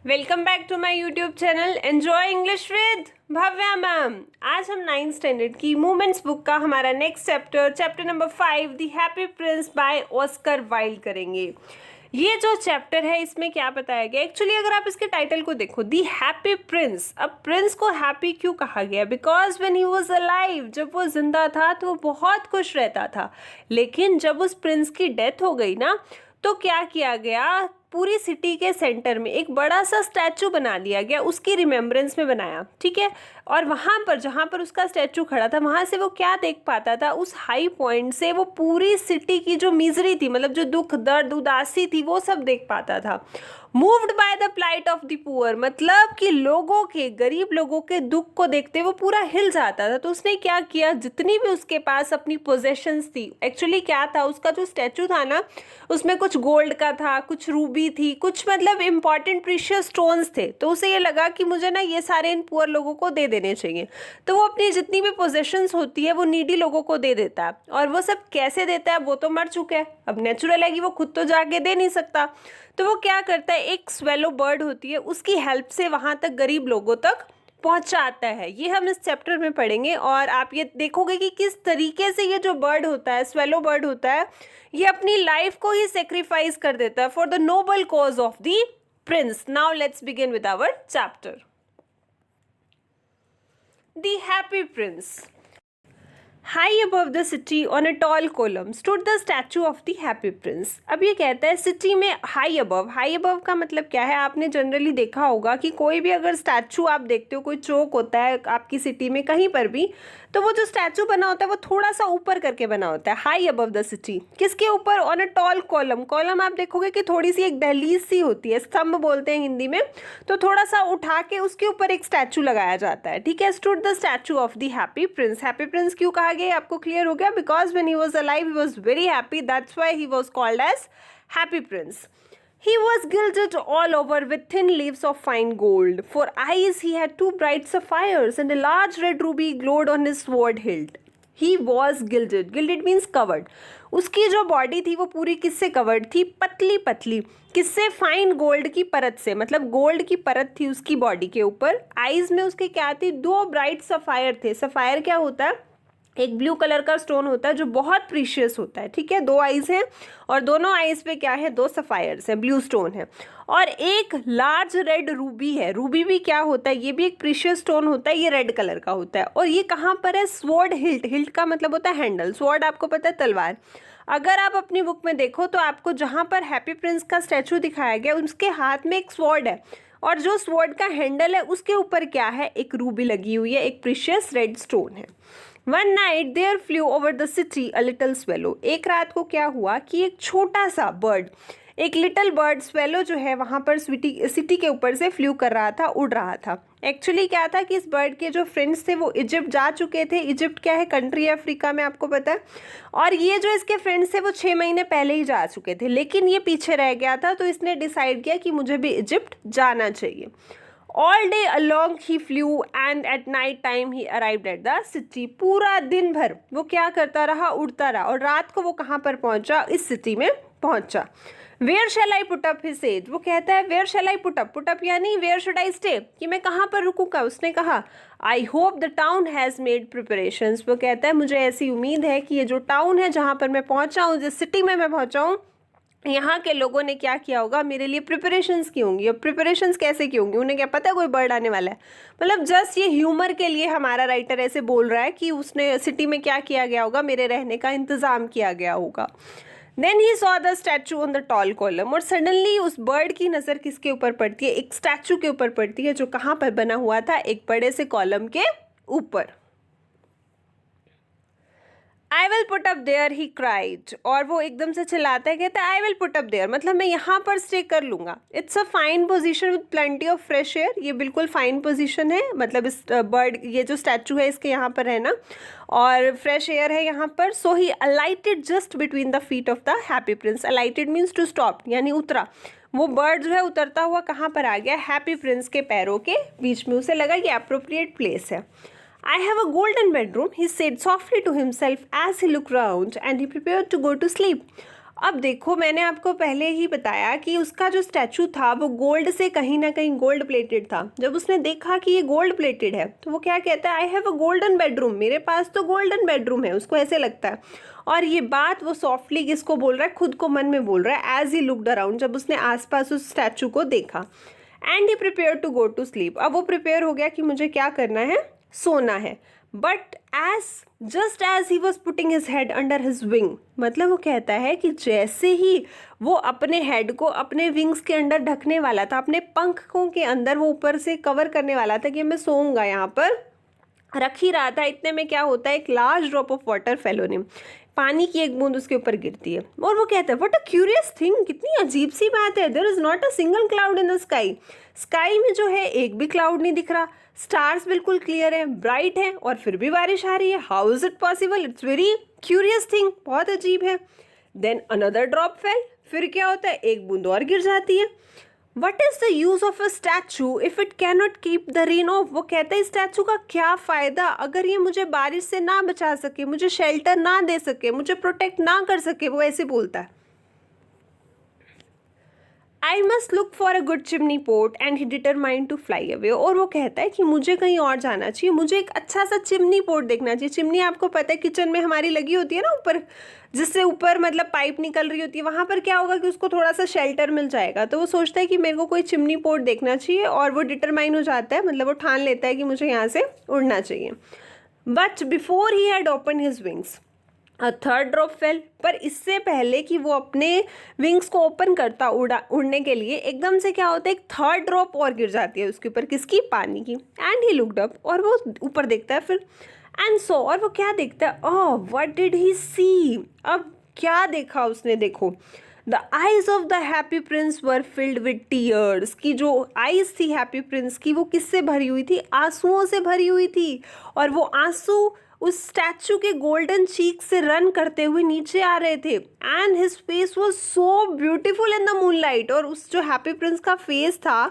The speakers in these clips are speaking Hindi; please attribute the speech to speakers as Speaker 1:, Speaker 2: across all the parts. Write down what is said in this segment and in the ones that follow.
Speaker 1: Welcome back to my YouTube channel enjoy English with Bhavya ma'am. आज हम 9th स्टैंडर्ड की मूवमेंट्स बुक का हमारा next chapter number 5 the Happy Prince by Oscar Wilde करेंगे। ये जो चैप्टर है इसमें क्या बताया गया, एक्चुअली अगर आप इसके टाइटल को देखो, दी हैप्पी प्रिंस। अब प्रिंस को हैप्पी क्यों कहा गया? Because when he was alive, जब वो जिंदा था तो वो बहुत खुश रहता था। लेकिन जब उस प्रिंस की डेथ हो गई ना, तो क्या किया गया, पूरी सिटी के सेंटर में एक बड़ा सा स्टैचू बना दिया गया, उसकी रिमेम्बरेंस में बनाया, ठीक है। और वहाँ पर जहाँ पर उसका स्टैचू खड़ा था, वहाँ से वो क्या देख पाता था, उस हाई पॉइंट से वो पूरी सिटी की जो मिजरी थी, मतलब जो दुख दर्द उदासी थी, वो सब देख पाता था। Moved by the plight of the poor, मतलब कि लोगों के, गरीब लोगों के दुख को देखते वो पूरा हिल जाता था। तो उसने क्या किया, जितनी भी उसके पास अपनी पोजेशंस थी, एक्चुअली क्या था, उसका जो स्टैचू था ना, उसमें कुछ गोल्ड का था, कुछ रूबी थी, कुछ मतलब इंपॉर्टेंट प्रीशियस स्टोन्स थे। तो उसे ये लगा कि मुझे ना ये सारे इन पुअर लोगों को दे देने चाहिए। तो वो अपनी जितनी भी पोजेशंस होती है वो नीडी लोगों को दे देता है। और वो सब कैसे देता है, वो तो मर चुके हैं, अब नेचुरल है कि वो खुद तो जाके दे नहीं सकता। तो वो क्या करता है, एक स्वेलो बर्ड होती है, उसकी हेल्प से वहां तक गरीब लोगों तक पहुंचाता है। ये हम इस चैप्टर में पढ़ेंगे और आप ये देखोगे कि किस तरीके से ये जो बर्ड होता है, स्वेलो बर्ड होता है, ये अपनी लाइफ को ही सेक्रीफाइस कर देता है for the noble cause of the prince. Now let's begin with our chapter. The Happy Prince. High above the city on a tall column stood the statue of the happy prince। अब ये कहता है सिटी में हाई अबव का मतलब क्या है, आपने जनरली देखा होगा कि कोई भी अगर स्टैचू आप देखते हो, कोई चौक होता है आपकी सिटी में कहीं पर भी, तो वो जो स्टैचू बना होता है वो थोड़ा सा ऊपर करके बना होता है, हाई अबव द सिटी। किसके ऊपर? On a tall column. Column आप देखोगे कि थोड़ी सी एक दहलीज सी होती है, स्तंभ बोलते हैं हिंदी में। तो थोड़ा सा उठा के उसके ऊपर एक स्टैचू लगाया जाता है, ठीक है। Stood the statue of the Happy Prince. Happy Prince क्यों कहा गया, आपको क्लियर हो गया? Because when he was alive he was very happy, that's why he was called as Happy Prince. He was gilded all over with thin leaves of fine gold. For eyes he had two bright sapphires, and a large red ruby glowed on his sword hilt. He was gilded. Gilded means covered. उसकी जो बॉडी थी वो पूरी किससे कवर्ड थी? पतली पतली। किससे? फाइन गोल्ड की परत से, मतलब गोल्ड की परत थी उसकी बॉडी के ऊपर। आईज में उसके क्या थी? दो ब्राइट सफायर थे। सफायर क्या होता है? एक ब्लू कलर का स्टोन होता है जो बहुत प्रीशियस होता है, ठीक है। दो आईज हैं और दोनों आईज पे क्या है? दो सफायर्स हैं, ब्लू स्टोन है। और एक लार्ज रेड रूबी है। रूबी भी क्या होता है? ये भी एक प्रीशियस स्टोन होता है, ये रेड कलर का होता है। और ये कहाँ पर है? Sword hilt. हिल्ट का मतलब होता है हैंडल। स्वॉर्ड आपको पता है, तलवार। अगर आप अपनी बुक में देखो तो आपको जहाँ पर हैप्पी प्रिंस का स्टैचू दिखाया गया, उसके हाथ में एक स्वॉर्ड है, और जो स्वॉर्ड का हैंडल है उसके ऊपर क्या है? एक रूबी लगी हुई है, एक प्रीशियस रेड स्टोन है। One night there flew over the city a little swallow। एक रात को क्या हुआ कि एक छोटा सा बर्ड, एक लिटिल बर्ड, स्वेलो जो है, वहाँ पर सिटी के ऊपर से फ्लू कर रहा था, उड़ रहा था। एक्चुअली क्या था कि इस बर्ड के जो फ्रेंड्स थे वो इजिप्ट जा चुके थे। इजिप्ट क्या है? कंट्री है अफ्रीका में, आपको पता है। और ये जो इसके फ्रेंड्स थे वो 6 महीने पहले ही जा चुके थे, लेकिन ये पीछे रह गया था। तो इसने डिसाइड किया कि मुझे भी इजिप्ट जाना चाहिए। All day along he flew and at night time he arrived at the city। पूरा दिन भर वो क्या करता रहा? उड़ता रहा। और रात को वो कहाँ पर पहुंचा? इस सिटी में पहुंचा। Where shall I put up his said। वो कहता है where shall I put up। put up यानी where should I stay, कि मैं कहाँ पर रुकूंगा। उसने कहा I hope the town has made preparations। वो कहता है मुझे ऐसी उम्मीद है कि ये जो टाउन है जहाँ पर मैं पहुंचा हूँ, जिस सिटी में मैं पहुंचा हूँ, यहाँ के लोगों ने क्या किया होगा? मेरे लिए प्रिपरेशंस की होंगी। अब प्रिपरेशंस कैसे की होंगी? उन्हें क्या पता है कोई बर्ड आने वाला है? मतलब जस्ट ये ह्यूमर के लिए हमारा राइटर ऐसे बोल रहा है कि उसने सिटी में क्या किया गया होगा? मेरे रहने का इंतज़ाम किया गया होगा। Then he saw the statue on the tall column. और सडनली उस बर्ड की नज़र किसके ऊपर पड़ती है? एक स्टैचू के ऊपर पड़ती है, जो कहाँ पर बना हुआ था? एक बड़े से कॉलम के ऊपर। I will put up there he cried. और वो एकदम से चिल्लाता है, कहता है I will put up there, मतलब मैं यहाँ पर स्टे कर लूँगा। It's a fine position with plenty of fresh air. ये बिल्कुल फाइन पोजीशन है, मतलब इस बर्ड, ये जो स्टैचू है इसके यहाँ पर है ना, और फ्रेश एयर है यहाँ पर। So he alighted just between the feet of the Happy Prince. Alighted means to stop, यानी उतरा। वो बर्ड जो है उतरता हुआ कहाँ पर आ गया? हैप्पी प्रिंस के पैरों के बीच में। उसे लगा ये अप्रोप्रिएट प्लेस है। I have a golden bedroom, he said softly to himself as he looked round and he prepared to go to sleep। अब देखो, मैंने आपको पहले ही बताया कि उसका जो स्टैचू था वो गोल्ड से कहीं ना कहीं गोल्ड प्लेटेड था। जब उसने देखा कि ये गोल्ड प्लेटेड है तो वो क्या कहता है, I have a golden bedroom, मेरे पास तो गोल्डन बेडरूम है, उसको ऐसे लगता है। और ये बात वो सॉफ्टली किसको बोल रहा है, खुद को मन में बोल रहा है, एज ही लुक्ड अराउंड, जब उसने आसपास उस स्टैचू को देखा। And he prepare to go to sleep, अब वो प्रिपेयर हो गया कि मुझे क्या करना है, सोना है। But just as he was putting his head under his wing, मतलब वो कहता है कि जैसे ही वो अपने हेड को अपने विंग्स के अंदर ढकने वाला था, अपने पंखों के अंदर वो ऊपर से कवर करने वाला था कि मैं सोऊंगा यहाँ पर, रख ही रहा था, इतने में क्या होता है, एक large drop of water fell on him, पानी की एक बूंद उसके ऊपर गिरती है। और वो कहता है, व्हाट अ क्यूरियस थिंग, कितनी अजीब सी बात है, there is not a single cloud in the sky, sky में जो है एक भी क्लाउड नहीं दिख रहा, स्टार्स बिल्कुल क्लियर है, ब्राइट है, और फिर भी बारिश आ रही है, how is it possible, it's very curious thing, बहुत अजीब है। देन अनदर ड्रॉप फेल, फिर क्या होता है, एक बूंद और गिर जाती है। What is the use of a statue if it cannot keep the rain of, वो कहता है स्टैचू का क्या फायदा अगर ये मुझे बारिश से ना बचा सके, मुझे शेल्टर ना दे सके, मुझे प्रोटेक्ट ना कर सके, वो ऐसे बोलता है। I must look for a good chimney pot and he determined to fly away, और वो कहता है कि मुझे कहीं और जाना चाहिए, मुझे एक अच्छा सा चिमनी पोट देखना चाहिए। चिमनी आपको पता है किचन में हमारी लगी होती है ना ऊपर, जिससे ऊपर मतलब पाइप निकल रही होती है, वहाँ पर क्या होगा कि उसको थोड़ा सा शेल्टर मिल जाएगा। तो वो सोचता है कि मेरे को कोई चिमनी पोट देखना चाहिए, और वो डिटरमाइन हो जाता है, मतलब वो ठान लेता है कि मुझे यहाँ से उड़ना चाहिए। But before he had open his wings a third drop fail, पर इससे पहले कि वो अपने विंग्स को ओपन करता उड़ने के लिए, एकदम से क्या होता है, एक थर्ड ड्रॉप और गिर जाती है उसके ऊपर, किसकी, पानी की। एंड ही लुक्ड अप, और वो ऊपर देखता है फिर, एंड सो, और वो क्या देखता है, ओह व्हाट डिड ही सी, अब क्या देखा उसने, देखो, the eyes of the Happy Prince were filled with tears, की जो आईज थी हैप्पी प्रिंस की, वो किससे भरी हुई थी, आंसुओं से भरी हुई थी। और वो आंसू उस स्टैचू के गोल्डन चीक से रन करते हुए नीचे आ रहे थे। And his face was so beautiful in the moonlight, और उस जो हैप्पी प्रिंस का फेस था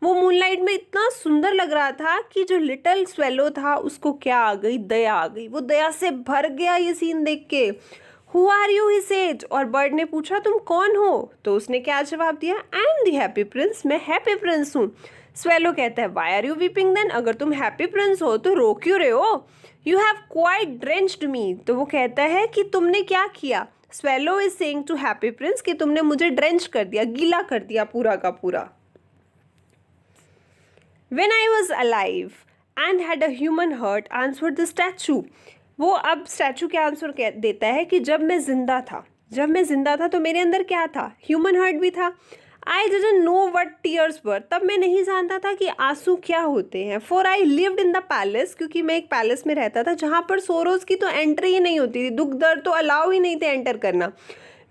Speaker 1: वो मूनलाइट में इतना सुंदर लग रहा था कि जो लिटिल स्वेलो था उसको क्या आ गई, दया आ गई, वो दया से भर गया ये सीन देख के। Who are you, he said, और बर्ड ने पूछा तुम कौन हो, तो उसने क्या जवाब दिया, I am the Happy Prince, मैं हैप्पी प्रिंस हूँ। स्वेलो कहता है, why are you weeping then, अगर तुम हैप्पी प्रिंस हो तो रो क्यों रहे हो, you have quite drenched me, तो वो कहता है कि तुमने क्या किया, swallow is saying to Happy Prince कि तुमने मुझे ड्रेंच कर दिया, गीला कर दिया पूरा का पूरा। When I was alive and had a human heart, answered the statue, वो अब स्टैचू क्या आंसर देता है कि जब मैं जिंदा था तो मेरे अंदर क्या था, ह्यूमन हार्ट भी था। I didn't know what tears were, तब मैं नहीं जानता था कि आंसू क्या होते हैं। For I lived in the palace, क्योंकि मैं एक पैलेस में रहता था जहाँ पर सोरोज की तो एंट्री ही नहीं होती थी, दुख दर्द तो अलाउ ही नहीं थे एंटर करना।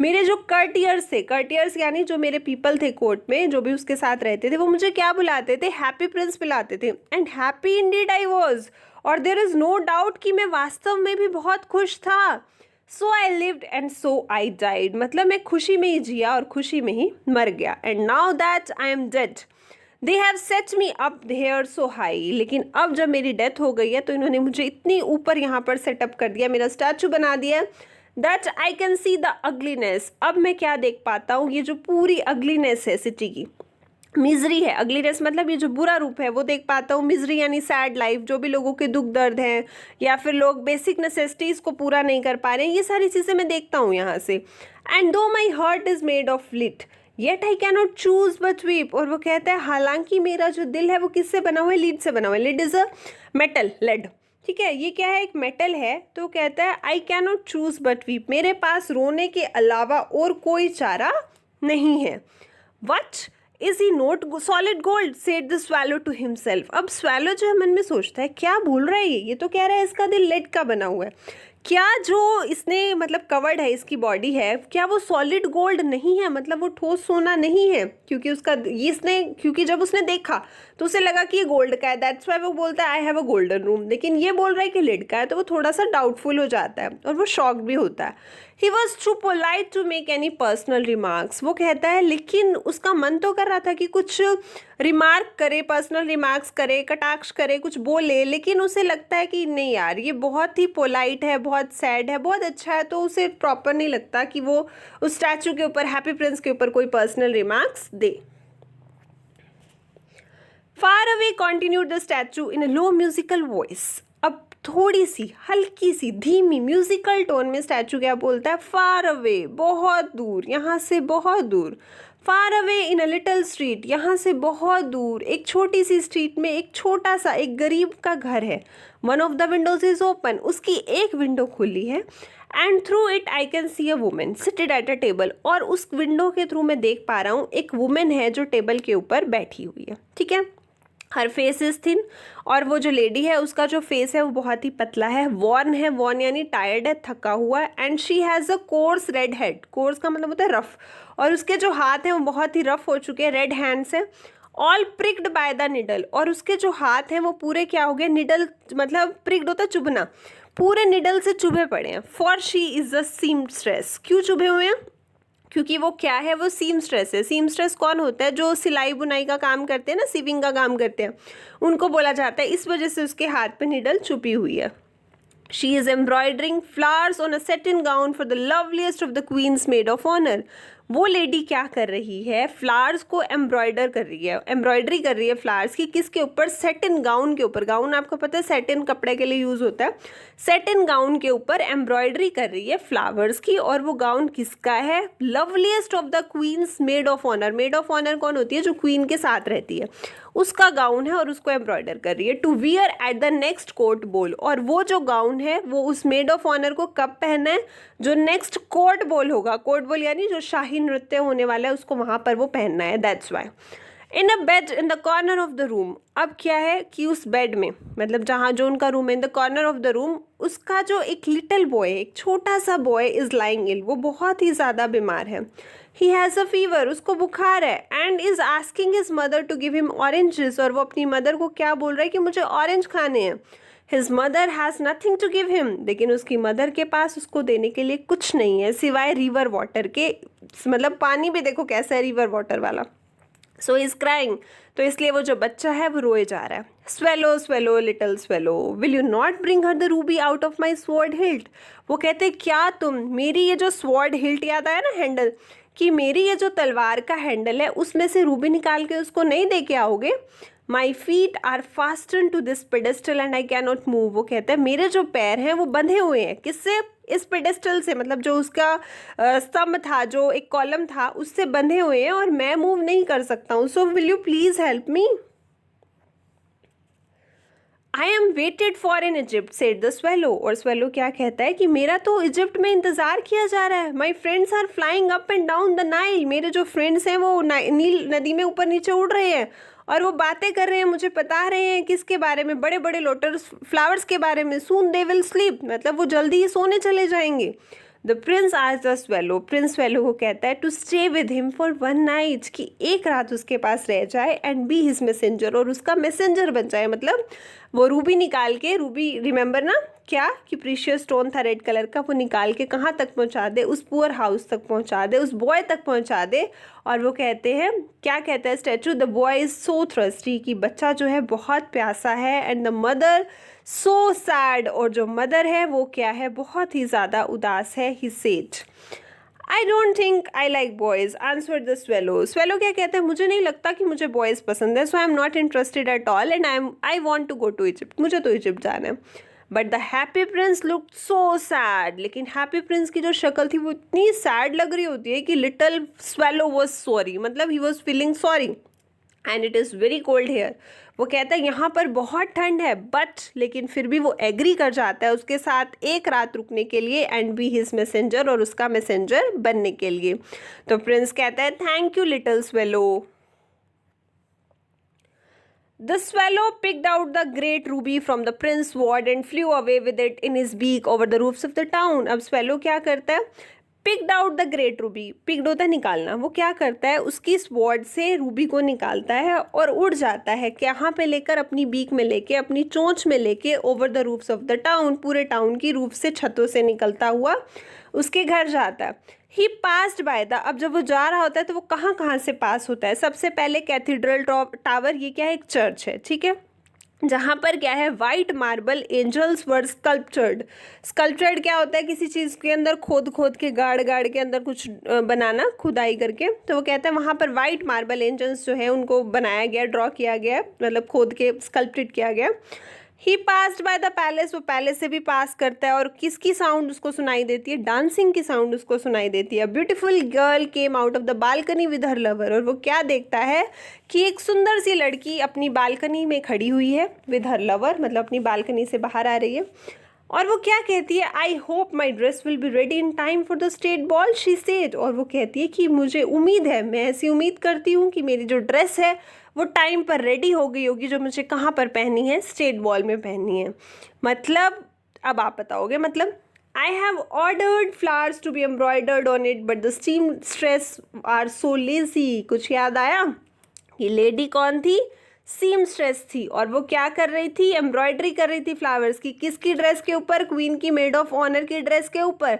Speaker 1: मेरे जो कर्टियर्स थे, कर्टियर्स यानी जो मेरे पीपल थे कोर्ट में, जो भी उसके साथ रहते थे, वो मुझे क्या बुलाते थे, हैप्पी प्रिंस बुलाते थे। And happy indeed I was, और देयर इज नो डाउट कि मैं वास्तव में भी बहुत खुश था। So I lived and so I died, मतलब मैं खुशी में ही जिया और खुशी में ही मर गया। And now that I am dead they have set me up here so high, लेकिन अब जब मेरी डेथ हो गई है तो इन्होंने मुझे इतनी ऊपर यहाँ पर सेटअप कर दिया, मेरा स्टैचू बना दिया, that I can see the ugliness, अब मैं क्या देख पाता हूँ, ये जो पूरी अगलीनेस है सिटी की, मिजरी है, अगलीनेस मतलब ये जो बुरा रूप है वो देख पाता हूँ। मिजरी यानी सैड लाइफ, जो भी लोगों के दुख दर्द हैं या फिर लोग बेसिक नेसेसिटीज़ को पूरा नहीं कर पा रहे हैं, ये सारी चीज़ें मैं देखता हूँ यहाँ से। And though my heart is made of lead yet I can not choose but weep, और वो कहता है हालांकि मेरा जो दिल है वो किससे बना हुआ है, लीड से बना हुआ है। Lead is a metal, lead, ठीक है, ये क्या है, एक मेटल है। तो कहता है आई can not choose but weep, मेरे पास रोने के अलावा और कोई चारा नहीं है। What is he not solid gold, said the swallow to himself. अब स्वैलो जो है मन में सोचता है क्या बोल रहा है ये तो कह रहा है इसका दिल लेड का बना हुआ है, क्या जो इसने मतलब कवर्ड है, इसकी बॉडी है, क्या वो सॉलिड गोल्ड नहीं है, मतलब वो ठोस सोना नहीं है, क्योंकि उसका इसने, क्योंकि जब उसने देखा तो उसे लगा कि ये गोल्ड का है, दैट्स वाई वो बोलता है I have a golden room. लेकिन ये बोल रहा है कि लेड का है, तो वो थोड़ा सा डाउटफुल हो जाता है और वो शॉक्ड भी होता है। He was too polite to make any personal remarks. वो कहता है लेकिन उसका मन तो कर रहा था कि कुछ रिमार्क करे, पर्सनल रिमार्क्स करे, कटाक्ष करे, कुछ बोले, लेकिन उसे लगता है कि नहीं यार ये बहुत ही पोलाइट है, बहुत सैड है, बहुत अच्छा है, तो उसे प्रॉपर नहीं लगता कि वो उस स्टैचू के ऊपर, हैप्पी प्रिंस के ऊपर कोई personal remarks they. Far away continued the statue in a low musical voice. अब थोड़ी सी हल्की सी धीमी म्यूजिकल टोन में स्टैचू क्या बोलता है, फार अवे, बहुत दूर, यहाँ से बहुत दूर। Far away in a little street, यहाँ से बहुत दूर, एक छोटी सी स्ट्रीट में एक छोटा सा एक गरीब का घर है। One of the Windows is open, उसकी एक विंडो खुली है। And through it I can see a women seated at a table, और उस विंडो के थ्रू मैं देख पा रहा हूँ एक वुमेन है जो टेबल के ऊपर बैठी हुई है। ठीक है, हर फेस इज थिन, और वो जो लेडी है उसका जो फेस है वो बहुत ही पतला है, वॉर्न है, वॉर्न यानी टायर्ड है, थका हुआ है। And she has a course red head, course का मतलब होता है रफ, और उसके जो हाथ हैं वो बहुत ही रफ हो चुके हैं, रेड हैंड्स हैं। ऑल प्रिक्ड बाय द निडल, और उसके जो हाथ हैं वो पूरे क्या हो गए, निडल मतलब प्रिक्ड होता है चुभना, पूरे निडल से चुभे पड़े हैं। For she is a seamstress, क्यों चुभे हुए हैं, क्योंकि वो क्या है, वो सीमस्ट्रेस है। सीमस्ट्रेस कौन होता है, जो सिलाई बुनाई का काम करते हैं ना, सीविंग का काम करते हैं, उनको बोला जाता है, इस वजह से उसके हाथ पे निडल चुपी हुई है। She is embroidering flowers on a satin gown for the loveliest of the queen's maid of honor. वो लेडी क्या कर रही है, फ्लावर्स को एम्ब्रॉयडर कर रही है, एम्ब्रॉयडरी कर रही है फ्लावर्स की, किसके ऊपर, सेटिन गाउन के ऊपर। गाउन आपको पता है सेटिन कपड़े के लिए यूज़ होता है, सेटिन गाउन के ऊपर एम्ब्रॉयडरी कर रही है फ्लावर्स की। और वो गाउन किसका है, loveliest of the queen's maid of honour. Maid of honour कौन होती है, जो क्वीन के साथ रहती है, उसका गाउन है, और उसको एम्ब्रॉयडर कर रही है। To wear at the next court ball, और वो जो गाउन है वो उस मेड ऑफ ऑनर को कब पहनना है, जो नेक्स्ट कोर्ट बॉल होगा, कोर्ट बॉल यानी जो शाही नृत्य होने वाला है उसको वहाँ पर वो पहनना है, that's why. In a bed in the corner of the room, अब क्या है कि उस बेड में, मतलब जहाँ जो उनका रूम है, in the corner of the room, उसका जो एक लिटिल बॉय, एक छोटा सा बॉय इज लाइंग इल, वो बहुत ही ज़्यादा बीमार है। ही हैज़ अ फीवर, उसको बुखार है। And is asking his mother to give him oranges, और वो अपनी मदर को क्या बोल रहा है कि मुझे ऑरेंज खाने हैं। His mother has nothing to give him, लेकिन उसकी मदर के पास उसको देने के लिए कुछ नहीं है सिवाय रिवर वाटर के, मतलब पानी भी देखो कैसा है रिवर वाटर वाला। सो इज क्राइंग, तो इसलिए वो जो बच्चा है वो रोए जा रहा है। Swallow swallow little swallow, will you not bring her the Ruby out of my sword hilt. वो कहते क्या तुम मेरी ये जो स्वॉर्ड हिल्ट, याद आया ना हैंडल, कि मेरी ये जो तलवार का हैंडल है उसमें से रूबी निकाल के उसको नहीं दे के आओगे। My feet are fasten to this pedestal and I can not move. वो कहता है मेरे जो पैर हैं वो बंधे हुए हैं, किससे, इस पेडेस्टल से, मतलब जो उसका स्तंभ था, जो एक कॉलम था, उससे बंधे हुए हैं, और मैं मूव नहीं कर सकता हूँ। So will you please help me. I am waited for in Egypt said the swallow, और स्वेलो क्या कहता है कि मेरा तो इजिप्ट में इंतज़ार किया जा रहा है। My friends are flying up and down the Nile, मेरे जो फ्रेंड्स हैं वो नील नदी में ऊपर नीचे उड़ रहे हैं, और वो बातें कर रहे हैं, मुझे बता रहे हैं किसके बारे में, बड़े बड़े लोटस फ्लावर्स के बारे में। सून दे विल स्लीप, मतलब वो जल्दी ही सोने चले जाएंगे। द प्रिंस आज द स्वेलो, प्रिंस स्वेलो को कहता है to stay with him for one night, कि एक रात उसके पास रह जाए, एंड बी हिज मैसेंजर, और उसका मैसेंजर बन जाए। मतलब वो रूबी निकाल के, रूबी रिमेंबर ना क्या कि प्रीशियस स्टोन था रेड कलर का, वो निकाल के कहाँ तक पहुँचा दे, उस पुअर हाउस तक पहुँचा दे, उस बॉय तक पहुँचा दे। और वो कहते हैं, क्या कहता है statue, the boy is so thirsty, कि बच्चा जो है बहुत प्यासा है। And the mother so sad, और जो मदर है वो क्या है, बहुत ही ज़्यादा उदास है। He said I don't think I like boys answered the swallow. Swallow क्या कहते हैं, मुझे नहीं लगता कि मुझे बॉयज़ पसंद है। So I am not interested at all and I want to go to Egypt, मुझे तो इजिप्ट जाना है। But the Happy Prince look so sad, लेकिन हैप्पी प्रिंस की जो शक्ल थी वो इतनी सैड लग रही होती है कि लिटिल स्वेलो वॉज सॉरी, मतलब he was feeling sorry. And it is very cold here, वो कहता है यहाँ पर बहुत ठंड है, बट लेकिन फिर भी वो एग्री कर जाता है उसके साथ एक रात रुकने के लिए, एंड बी हिज मैसेंजर, और उसका मैसेंजर बनने के लिए। तो प्रिंस कहता है thank you little swallow. The swallow picked out the great ruby from the prince's ward and flew away with it in his beak over the roofs of the town. अब swallow क्या करता है, picked out the great Ruby, picked होता है निकालना, वो क्या करता है उसकी स्वॉर्ड से रूबी को निकालता है और उड़ जाता है कहाँ पे लेकर, अपनी बीक में लेके, अपनी चोंच में लेके, over the roofs of the town, पूरे टाउन की रूफ से, छतों से निकलता हुआ उसके घर जाता है। ही पास्ड बाय द, अब जब वो जा रहा होता है तो वो कहाँ कहाँ से पास होता है, सबसे पहले कैथीड्रल टावर, ये क्या है, एक चर्च है, ठीक है, जहाँ पर क्या है वाइट मार्बल एंजल्स वर स्कल्पचर्ड। स्कल्पचर्ड क्या होता है, किसी चीज़ के अंदर खोद खोद के, गाड़ गाड़ के अंदर कुछ बनाना, खुदाई करके, तो वो कहता है वहाँ पर वाइट मार्बल एंजल्स जो है उनको बनाया गया, ड्रॉ किया गया, मतलब खोद के स्कल्पटेड किया गया। ही पास्ड बाय द पैलेस, वो पैलेस से भी पास करता है, और किसकी साउंड उसको सुनाई देती है, डांसिंग की साउंड उसको सुनाई देती है। Beautiful girl came out of the balcony with her lover, और वो क्या देखता है कि एक सुंदर सी लड़की अपनी बालकनी में खड़ी हुई है, विद हर लवर मतलब अपनी बालकनी से बाहर आ रही है, और वो क्या कहती है, I hope my dress will be ready in time for the state ball, she said, और वो कहती है कि मुझे उम्मीद है, मैं ऐसी उम्मीद करती हूँ कि मेरी जो ड्रेस है वो टाइम पर रेडी हो गई होगी, जो मुझे कहाँ पर पहननी है, स्टेट बॉल में पहननी है। मतलब अब आप बताओगे, मतलब I have ordered flowers to be embroidered on it but the seamstress are so lazy. कुछ याद आया? ये लेडी कौन थी? सीम स्ट्रेस थी, और वो क्या कर रही थी, एम्ब्रॉयडरी कर रही थी फ्लावर्स की, किसकी ड्रेस के ऊपर, क्वीन की मेड ऑफ ऑनर की ड्रेस के ऊपर।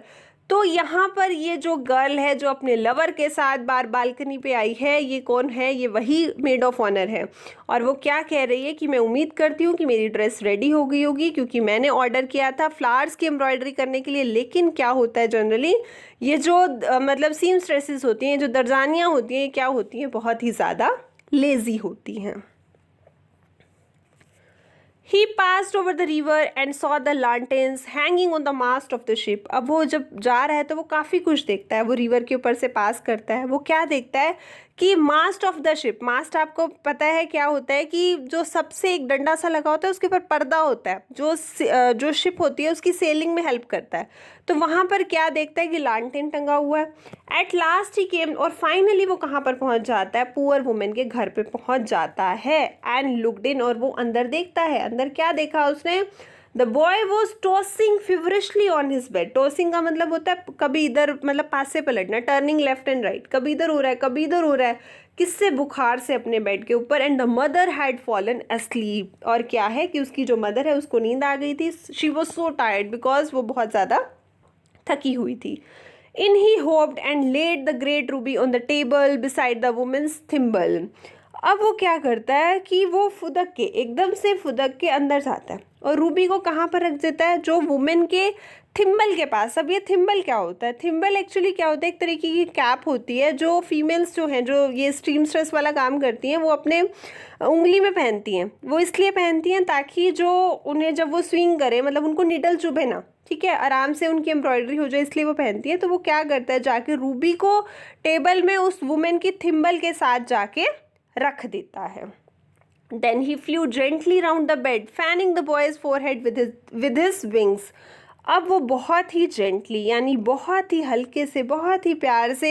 Speaker 1: तो यहाँ पर ये जो गर्ल है जो अपने लवर के साथ बार बालकनी पे आई है, ये कौन है, ये वही मेड ऑफ ऑनर है, और वो क्या कह रही है कि मैं उम्मीद करती हूँ कि मेरी ड्रेस रेडी हो गई होगी, क्योंकि मैंने ऑर्डर किया था फ्लावर्स की एम्ब्रॉयडरी करने के लिए। लेकिन क्या होता है जनरली, ये जो मतलब सीम स्ट्रेसेस होती हैं, जो दरजानियाँ होती हैं, क्या होती हैं, बहुत ही ज़्यादा लेज़ी होती हैं। He passed over the river and saw the lanterns hanging on the mast of the ship. अब वो जब जा रहा है तो वो काफ़ी कुछ देखता है, वो रिवर के ऊपर से पास करता है, वो क्या देखता है कि मास्ट ऑफ द शिप, मास्ट आपको पता है क्या होता है, कि जो सबसे एक डंडा सा लगा होता है उसके ऊपर पर्दा होता है, जो शिप होती है उसकी सेलिंग में हेल्प करता है। तो वहाँ पर क्या देखता है कि लालटेन टंगा हुआ है। एट लास्ट ही केम, और फाइनली वो कहाँ पर पहुँच जाता है, पुअर वुमेन के घर पे पहुँच जाता है। एंड लुक्ड इन, और वो अंदर देखता है। अंदर क्या देखा उसने? The boy was tossing feverishly on his bed. Tossing का मतलब होता है कभी इधर, मतलब पास से पलटना, टर्निंग लेफ्ट एंड राइट, कभी इधर हो रहा है कभी इधर हो रहा है, किससे? बुखार से, अपने बेड के ऊपर। And the mother had fallen asleep, और क्या है कि उसकी जो मदर है उसको नींद आ गई थी। She was so tired because वो बहुत ज़्यादा थकी हुई थी। In he hopped and laid the great ruby on the table beside the woman's thimble. अब वो क्या करता है कि वो फुदक के, एकदम से फुदक के अंदर जाता है और रूबी को कहाँ पर रख देता है? जो वुमेन के थिम्बल के पास। अब ये थिम्बल क्या होता है? थिम्बल एक्चुअली क्या होता है, एक तरीके की कैप होती है जो फीमेल्स जो हैं, जो ये स्ट्रीम स्ट्रेस वाला काम करती हैं, वो अपने उंगली में पहनती हैं। वो इसलिए पहनती हैं ताकि जो उन्हें जब वो स्विंग करे, मतलब उनको निडल चुभे ना, ठीक है, आराम से उनकी एम्ब्रॉयडरी हो जाए, इसलिए वो पहनती है। तो वो क्या करता है, जाके रूबी को टेबल में उस वुमेन की थिम्बल के साथ जाके रख देता है। Then he flew gently round the bed, fanning the boy's forehead with his wings. अब वो बहुत ही जेंटली, यानी बहुत ही हल्के से, बहुत ही प्यार से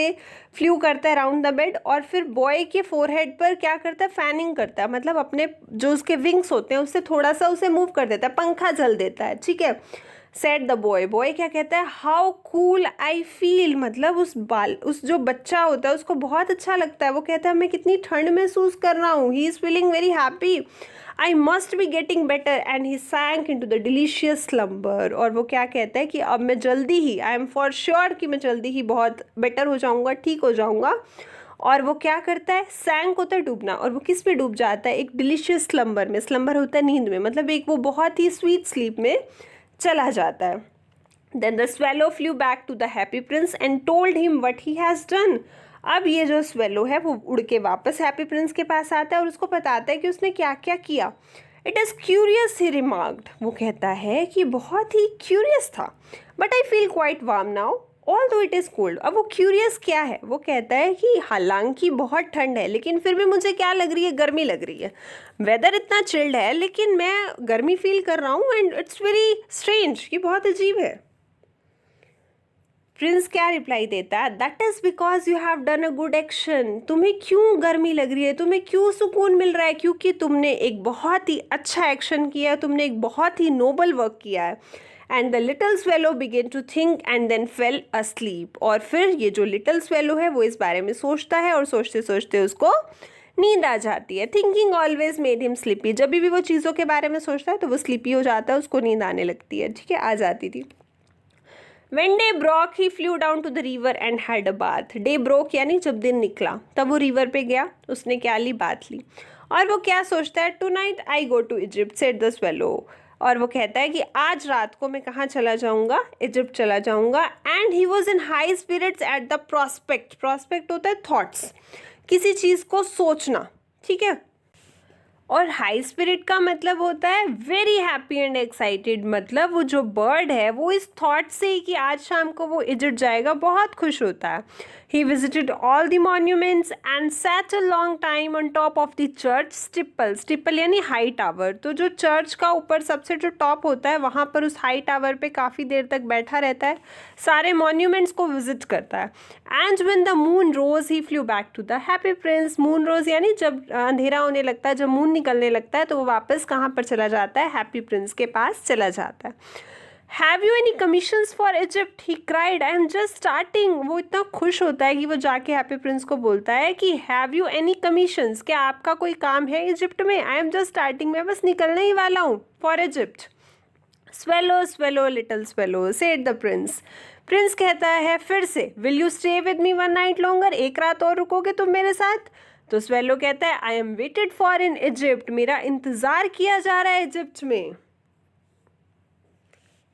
Speaker 1: फ्लू करता है राउंड द बेड, और फिर बॉय के फोरहेड पर क्या करता है? फैनिंग करता है, मतलब अपने जो उसके विंग्स होते हैं उससे थोड़ा सा उसे मूव कर देता है, पंखा झल देता है, ठीक है। सेड द बॉय, बॉय क्या कहता है? हाउ कूल आई फील, मतलब उस जो बच्चा होता है उसको बहुत अच्छा लगता है। वो कहता है मैं कितनी ठंड महसूस कर रहा हूँ। He is feeling very happy, I must be getting better, and he sank in to the delicious slumber. और वो क्या कहता है कि अब मैं जल्दी ही, आई एम फॉर श्योर कि मैं जल्दी ही बहुत बेटर हो जाऊँगा, ठीक हो जाऊँगा। और वो क्या करता है? सैंक होता है डूबना, और वो किस पे डूब जाता है? एक डिलीशियस स्लम्बर में। स्लम्बर होता है नींद में, मतलब एक वो बहुत ही स्वीट स्लीप में चला जाता है। Then the swallow flew back to the happy prince and told him what he has done. अब ये जो स्वेलो है वो उड़ के वापस हैप्पी प्रिंस के पास आता है और उसको बताता है कि उसने क्या क्या किया। It is curious he remarked, वो कहता है कि बहुत ही क्यूरियस था। But I feel quite warm now all दो इट इज़ कोल्ड। अब वो क्यूरियस क्या है? वो कहता है कि हालांकि बहुत ठंड है लेकिन फिर भी मुझे क्या लग रही है? गर्मी लग रही है। वेदर इतना चिल्ड है लेकिन मैं गर्मी फील कर रहा हूँ, एंड इट्स वेरी स्ट्रेंज, ये बहुत अजीब है। प्रिंस क्या रिप्लाई देता है? That is because you have done a good action. तुम्हें क्यों गर्मी लग रही है, तुम्हें क्यों सुकून मिल रहा है? क्योंकि तुमने एक बहुत ही अच्छा एक्शन किया है, तुमने एक बहुत ही नोबल वर्क किया है। And the little swallow began to think and then fell asleep. और फिर ये जो लिटिल स्वेलो है वो इस बारे में सोचता है और सोचते सोचते उसको नींद आ जाती है। Thinking always made him sleepy. जब भी वो चीज़ों के बारे में सोचता है तो वो स्लीपी हो जाता है, उसको नींद आने लगती है, ठीक है, आ जाती थी। When day broke, he flew down to the river and had a bath. Day broke यानी जब दिन निकला तब वो रिवर पे गया, उसने क्या ली, बाथ ली। और वो क्या सोचता है, tonight I go to Egypt said the swallow. और वो कहता है कि आज रात को मैं कहाँ चला जाऊँगा, इजिप्ट चला जाऊँगा। And he was in high spirits at the prospect. Prospect होता है थॉट्स, किसी चीज़ को सोचना, ठीक है। और हाई स्पिरिट का मतलब होता है वेरी हैप्पी एंड एक्साइटेड। मतलब वो जो बर्ड है वो इस थॉट से ही कि आज शाम को वो इजिप्ट जाएगा बहुत खुश होता है। He visited all the monuments and set a long time on top of the church steeple. Steeple यानी हाई टावर। तो जो चर्च का ऊपर सबसे जो टॉप होता है वहाँ पर उस हाई टावर पे काफ़ी देर तक बैठा रहता है, सारे मॉन्यूमेंट्स को विजिट करता है। And when the moon rose he flew back to the Happy Prince. Moon rose यानी जब अंधेरा होने लगता है, जब मून निकलने लगता है तो वो वापस कहाँ पर चला जाता है, हैप्पी प्रिंस के पास चला जाता है। Have you any commissions for Egypt he cried, I am just starting. वो इतना खुश होता है कि वो जाके हैप्पी प्रिंस को बोलता है कि हैव यू एनी कमीशंस, क्या आपका कोई काम है इजिप्ट में, आई एम जस्ट स्टार्टिंग, मैं बस निकलने ही वाला हूँ for Egypt. Swallow swallow little swallow said the prince. Prince कहता है फिर से, will you stay with me one night longer, एक रात और रुकोगे तुम मेरे साथ। तो स्वेलो कहता है I M waited for in Egypt, मेरा इंतजार किया जा रहा है इजिप्ट में।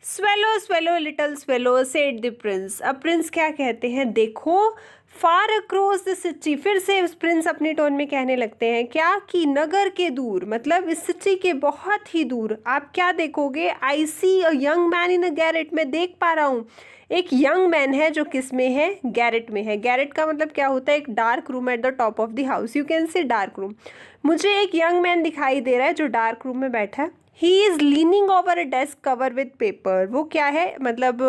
Speaker 1: Swallow swallow little swallow said the prince. अब प्रिंस क्या कहते हैं, देखो फार अक्रॉस द सिटी। फिर से उस प्रिंस अपने टोन में कहने लगते हैं क्या, कि नगर के दूर, मतलब इस सिटी के बहुत ही दूर आप क्या देखोगे, I see a young man in a garret. मैं देख पा रहा हूँ एक यंग मैन है जो किस में है, गैरेट में है। गैरेट का मतलब क्या होता है, एक dark room at the top of the house, you can say dark room. मुझे एक यंग मैन दिखाई दे रहा है जो डार्क रूम में बैठा है। He is leaning over a desk cover with paper. वो क्या है, मतलब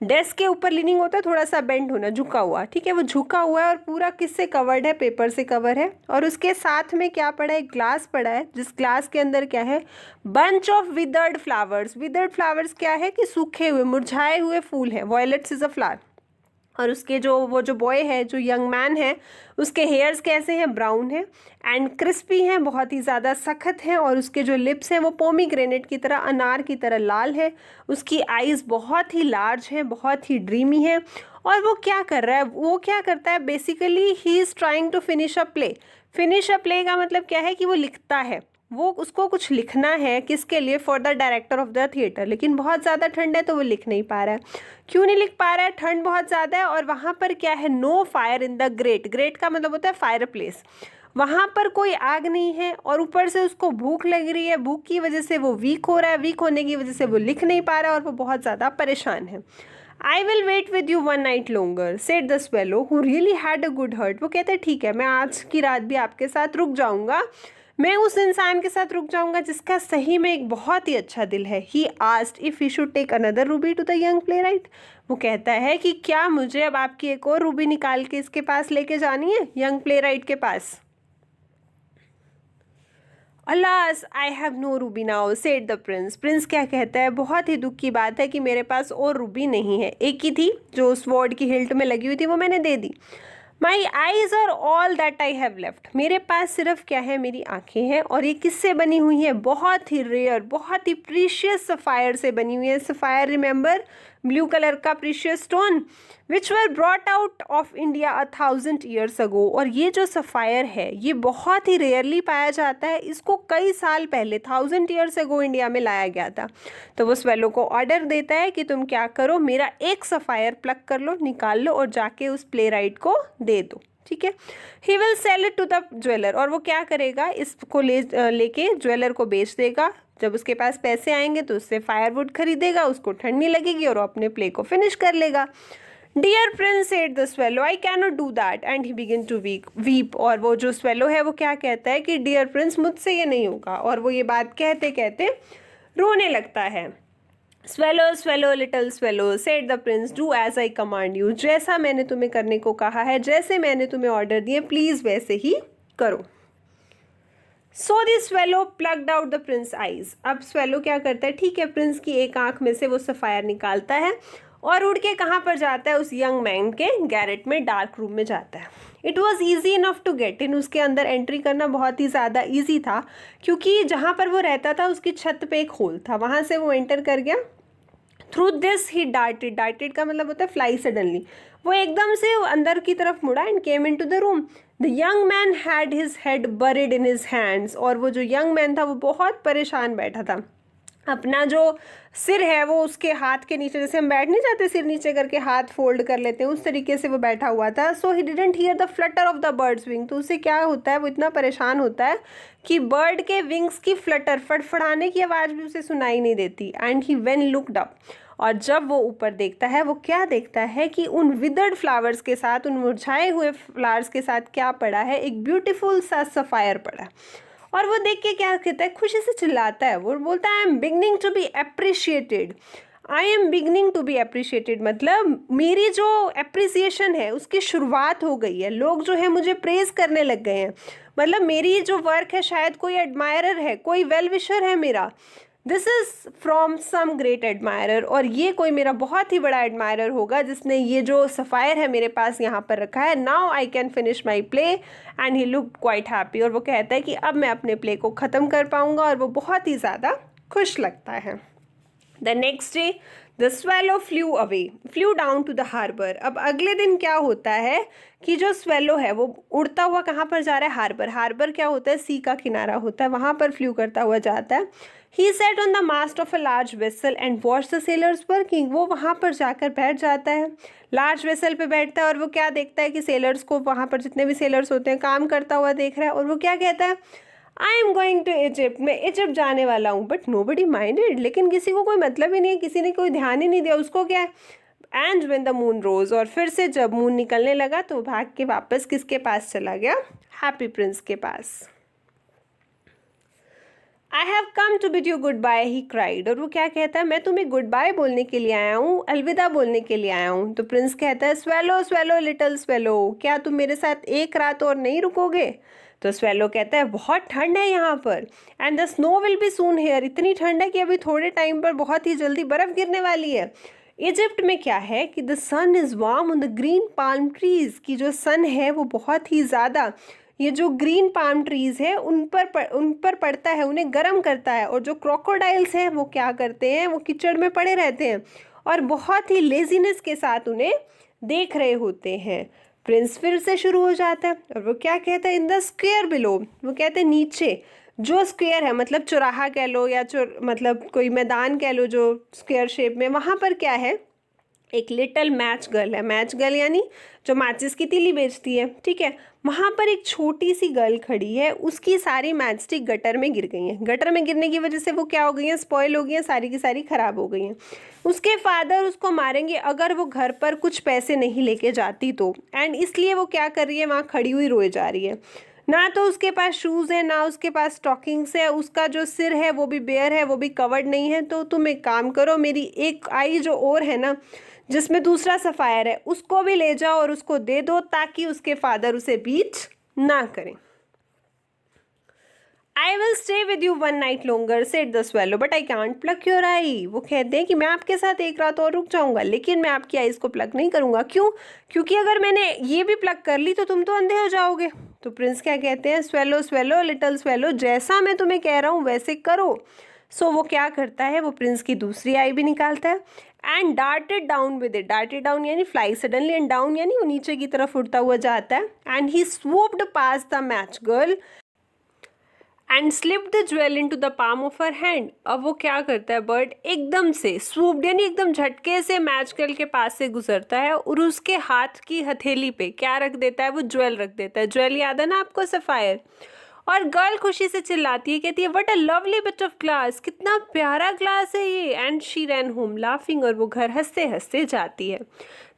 Speaker 1: डेस्क के ऊपर लीनिंग होता है, थोड़ा सा बेंड होना, झुका हुआ, ठीक है, वो झुका हुआ है और पूरा किससे कवर्ड है, पेपर से कवर है। और उसके साथ में क्या पड़ा है, ग्लास पड़ा है, जिस ग्लास के अंदर क्या है, bunch of withered flowers. Withered flowers क्या है कि सूखे हुए मुरझाए हुए फूल हैं, वॉयलेट्स इज अ फ्लावर। और उसके वो जो बॉय है, जो यंग मैन है, उसके हेयर्स कैसे हैं, ब्राउन है एंड क्रिस्पी हैं, बहुत ही ज़्यादा सख्त हैं। और उसके जो लिप्स हैं वो पोमीग्रेनेट की तरह, अनार की तरह लाल है। उसकी आईज़ बहुत ही लार्ज हैं, बहुत ही ड्रीमी हैं। और वो क्या कर रहा है, वो क्या करता है, basically he is trying to finish a play. Finish a play का मतलब क्या है कि वो लिखता है, वो उसको कुछ लिखना है, किसके लिए, for the director of the theatre. लेकिन बहुत ज़्यादा ठंड है तो वो लिख नहीं पा रहा है। क्यों नहीं लिख पा रहा है, ठंड बहुत ज़्यादा है और वहाँ पर क्या है, no fire in the grate. Grate का मतलब होता है फायर प्लेस, वहाँ पर कोई आग नहीं है। और ऊपर से उसको भूख लग रही है, भूख की वजह से वो वीक हो रहा है, वीक होने की वजह से वो लिख नहीं पा रहा है और वो बहुत ज़्यादा परेशान है। I will wait with you one night longer said the swallow who really had a good heart. वो कहते हैं ठीक है, मैं आज की रात भी आपके साथ रुक जाऊँगा, मैं उस इंसान के साथ रुक जाऊंगा जिसका सही में एक बहुत ही अच्छा दिल है। He asked if he should take another ruby to the young playwright. वो कहता है कि क्या मुझे अब आपकी एक और रूबी निकाल के इसके पास लेके जानी है, यंग प्ले राइट के पास। Alas I have no ruby now said the prince. Prince क्या कहता है, बहुत ही दुख की बात है कि मेरे पास और रूबी नहीं है, एक ही थी जो स्वॉर्ड की हिल्ट में लगी हुई थी, वो मैंने दे दी। My eyes are all that I have left. मेरे पास सिर्फ क्या है, मेरी आंखें हैं। और ये किससे बनी हुई है, बहुत ही रेयर, बहुत ही प्रीशियस सफ़ायर से बनी हुई है। सफ़ायर रिमेंबर, ब्लू कलर का precious stone, which were brought out of India 1000 years ago. और ये जो सफ़ायर है ये बहुत ही रेयरली पाया जाता है, इसको कई साल पहले 1000 ईयर्स अगो इंडिया में लाया गया था। तो वो स्वेलो को ऑर्डर देता है कि तुम क्या करो, मेरा एक सफ़ायर प्लग कर लो, निकाल लो और जाके उस प्ले राइट को दे दो, ठीक है। He will sell it to the jeweller. और वो क्या करेगा, इसको लेके ज्वेलर को बेच देगा। जब उसके पास पैसे आएंगे तो उससे फायरवुड खरीदेगा, उसको ठंड नहीं लगेगी और वो अपने प्ले को फिनिश कर लेगा। Dear prince said the swallow I can not do that and he begin to weep. और वो जो स्वेलो है वो क्या कहता है कि डियर प्रिंस, मुझसे ये नहीं होगा। और वो ये बात कहते कहते रोने लगता है। Swallow swallow little swallow said the prince do as I command you. जैसा मैंने तुम्हें करने को कहा है, जैसे मैंने तुम्हें ऑर्डर दिए, प्लीज़ वैसे ही करो। So the swallow plucked out the prince eyes. अब स्वेलो क्या करता है, ठीक है, प्रिंस की एक आंख में से वो सफायर निकालता है और उड़ के कहाँ पर जाता है, उस यंग मैन के गैरेट में, डार्क रूम में जाता है। It was easy enough to get in. उसके अंदर एंट्री करना बहुत ही ज़्यादा ईजी था, क्योंकि जहाँ पर वो रहता था उसकी छत पे एक होल था, वहाँ से वो एंटर कर गया। Through this he darted, darted का मतलब होता है फ्लाई सडनली, वो एकदम से अंदर की तरफ मुड़ा and came in to the room. The young man had his head buried in his hands. और वो जो यंग मैन था वो बहुत परेशान बैठा था, अपना जो सिर है वो उसके हाथ के नीचे, जैसे हम बैठ नहीं जाते सिर नीचे करके हाथ फोल्ड कर लेते हैं, उस तरीके से वो बैठा हुआ था। So he didn't hear the flutter of the bird's wing. तो उसे क्या होता है, वो इतना परेशान होता है कि बर्ड के विंग्स की फ्लटर, फड़फड़ाने की आवाज़ भी उसे सुनाई नहीं देती। And he when looked up, और जब वो ऊपर देखता है, वो क्या देखता है कि उन विदर्ड फ्लावर्स के साथ, उन मुरझाए हुए फ्लावर्स के साथ क्या पड़ा है, एक ब्यूटीफुल सा सफ़ायर पड़ा है। और वो देख के क्या कहता है, खुशी से चिल्लाता है, वो बोलता है I am beginning to be appreciated. I am beginning to be appreciated मतलब मेरी जो अप्रिसिएशन है उसकी शुरुआत हो गई है, लोग जो है मुझे प्रेज़ करने लग गए हैं, मतलब मेरी जो वर्क है, शायद कोई एडमायरर है, कोई वेल विशर है मेरा, this is from some great admirer, और ये कोई मेरा बहुत ही बड़ा एडमायरर होगा जिसने ये जो सफ़ायर है मेरे पास यहाँ पर रखा है। Now I can finish my play and he look quite happy. और वो कहता है कि अब मैं अपने प्ले को ख़त्म कर पाऊँगा, और वो बहुत ही ज़्यादा खुश लगता है। The next day the swallow flew down to the harbour. अब अगले दिन क्या होता है कि जो स्वेलो है वो उड़ता हुआ कहाँ पर जा रहा है, हार्बर। हार्बर क्या होता है, सी का किनारा होता है, वहाँ पर फ्लू करता हुआ जाता है। He sat on the mast of a large vessel and watch the sailors working. वो वहाँ पर जाकर बैठ जाता है, लार्ज वेसल पे बैठता है, और वो क्या देखता है कि सेलर्स को, वहाँ पर जितने भी सेलर्स होते हैं, काम करता हुआ देख रहा है। और वो क्या कहता है, I am going to Egypt, मैं इजिप्ट जाने वाला हूँ। बट नो बडी माइंडेड, लेकिन किसी को कोई मतलब ही नहीं है, किसी ने कोई ध्यान ही नहीं दिया, उसको क्या है। एंड व्हेन द मून रोज, और फिर से जब मून निकलने लगा तो भाग के वापस किसके पास चला गया, हैप्पी प्रिंस के पास। I have come to bid you goodbye, he cried. और वो क्या कहता है, मैं तुम्हें गुड बाय बोलने के लिए आया हूँ, अलविदा बोलने के लिए आया हूँ। तो प्रिंस कहता है, स्वेलो स्वेलो लिटिल स्वेलो, क्या तुम मेरे साथ एक रात और नहीं रुकोगे। तो स्वेलो कहता है, बहुत ठंड है यहाँ पर, and the snow will be soon here. इतनी ठंड है कि अभी थोड़े टाइम पर बहुत ही जल्दी बर्फ़ गिरने वाली है। इजिप्ट में क्या है कि the sun is warm on the green palm trees, की जो सन है वो बहुत ही ज़्यादा ये जो ग्रीन पाल्म ट्रीज़ है उन पर पड़ता है, उन्हें गर्म करता है। और जो क्रोकोडाइल्स हैं वो क्या करते हैं, वो कीचड़ में पड़े रहते हैं और बहुत ही लेजीनेस के साथ उन्हें देख रहे होते हैं। प्रिंस फिर से शुरू हो जाता है और वो क्या कहता है, इन द स्क्वेयर बिलो, वो कहते हैं नीचे जो स्क्वेयर है, मतलब चौराहा कह लो या मतलब कोई मैदान कह लो जो स्क्वेयर शेप में, वहाँ पर क्या है, एक लिटिल मैच गर्ल है। मैच गर्ल यानी जो मैचिस की तीली बेचती है, ठीक है। वहाँ पर एक छोटी सी गर्ल खड़ी है, उसकी सारी मैच स्टिक गटर में गिर गई हैं। गटर में गिरने की वजह से वो क्या हो गई हैं, स्पॉइल हो गई हैं, सारी की सारी ख़राब हो गई हैं। उसके फादर उसको मारेंगे अगर वो घर पर कुछ पैसे नहीं लेके जाती तो, एंड इसलिए वो क्या कर रही है, वहाँ खड़ी हुई रोए जा रही है। ना तो उसके पास शूज़ है, ना उसके पास स्टॉकिंग्स है, उसका जो सिर है वो भी बेयर है, वो भी कवर्ड नहीं है। तो तुम एक काम करो, मेरी एक आई जो और है ना, जिसमें दूसरा सफ़ायर है, उसको भी ले जाओ और उसको दे दो ताकि उसके फादर उसे बीट ना करें। I will stay with you one night longer said the swallow but I can't pluck your eye. वो कहते हैं कि मैं आपके साथ एक रात और रुक जाऊंगा, लेकिन मैं आपकी आईज को प्लक नहीं करूंगा। क्यों? क्योंकि अगर मैंने ये भी प्लक कर ली तो तुम तो अंधे हो जाओगे। तो प्रिंस क्या कहते हैं, स्वेलो स्वेलो लिटिल स्वेलो, जैसा मैं तुम्हें कह रहा हूँ वैसे करो। सो वो क्या करता है, वो प्रिंस की दूसरी आई भी निकालता है and darted down with it. Darted down यानी फ्लाई सडनली, एंड डाउन यानी वो नीचे की तरफ उड़ता हुआ जाता है। And he swooped past the match girl and slip the jewel in to the palm of her hand. अब वो क्या करता है, बर्ड एकदम से स्वूप्ड यानी एकदम झटके से मैच गर्ल के पास से गुजरता है और उसके हाथ की हथेली पे क्या रख देता है, वो ज्वेल रख देता है। ज्वेल याद है ना आपको, सफ़ायर। और गर्ल खुशी से चिल्लाती है, कहती है what a lovely bit of glass, कितना प्यारा ग्लास है ये। And she ran home laughing, और वो घर हंसते हंसते जाती है।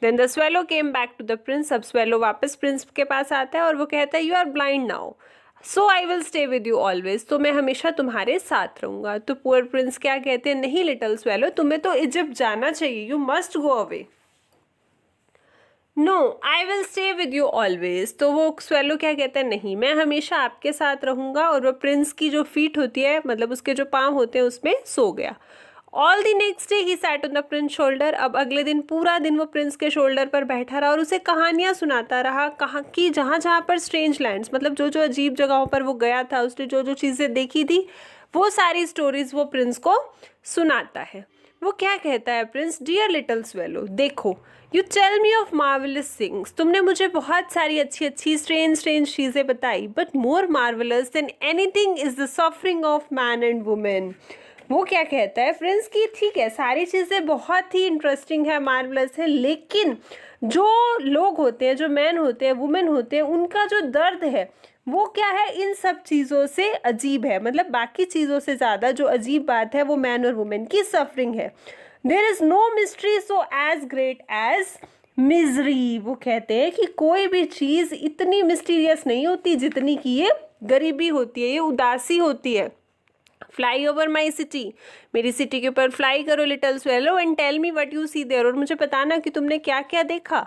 Speaker 1: Then the swallow came back to the prince. अब स्वेलो वापस प्रिंस के पास आता है और वो कहता है you are blind now so I will stay with you always, तो मैं हमेशा तुम्हारे साथ रहूँगा। तो पुअर प्रिंस क्या कहते हैं, नहीं लिटिल स्वेलो, तुम्हें तो इजिप्ट जाना चाहिए, you must go away. No I will stay with you always. तो वो स्वेलो क्या कहता है, नहीं मैं हमेशा आपके साथ रहूंगा, और वो प्रिंस की जो फीट होती है, मतलब उसके जो पाँव होते हैं, उसमें सो गया। All the next day he sat on the prince shoulder. अब अगले दिन पूरा दिन वो प्रिंस के शोल्डर पर बैठा रहा और उसे कहानियां सुनाता रहा, कहाँ की जहाँ जहाँ पर स्ट्रेंज लैंड्स, मतलब जो जो अजीब जगहों पर वो गया था, उसने जो जो चीज़ें देखी थी, वो सारी स्टोरीज वो प्रिंस को सुनाता है। वो क्या कहता है प्रिंस, डियर लिटिल स्वेलो, देखो you tell me of marvellous things, तुमने मुझे बहुत सारी अच्छी अच्छी स्ट्रेंज चीज़ें बताई, but more marvellous than anything is the suffering of man and women. वो क्या कहता है प्रिंस की, ठीक है सारी चीज़ें बहुत ही इंटरेस्टिंग है, मार्वलस है, लेकिन जो लोग होते हैं, जो मैन होते हैं, वुमेन होते हैं, उनका जो दर्द है वो क्या है, इन सब चीज़ों से अजीब है। मतलब बाकी चीज़ों से ज़्यादा जो अजीब बात है वो मैन और वुमेन की सफरिंग है। There is no mystery so as great as misery. वो कहते हैं कि कोई भी चीज़ इतनी मिस्टीरियस नहीं होती जितनी कि ये गरीबी होती है, ये उदासी होती है। फ्लाई ओवर माई सिटी, मेरी सिटी के ऊपर फ्लाई करो little swallow, and tell me what you see there, और मुझे बताना कि तुमने क्या क्या देखा।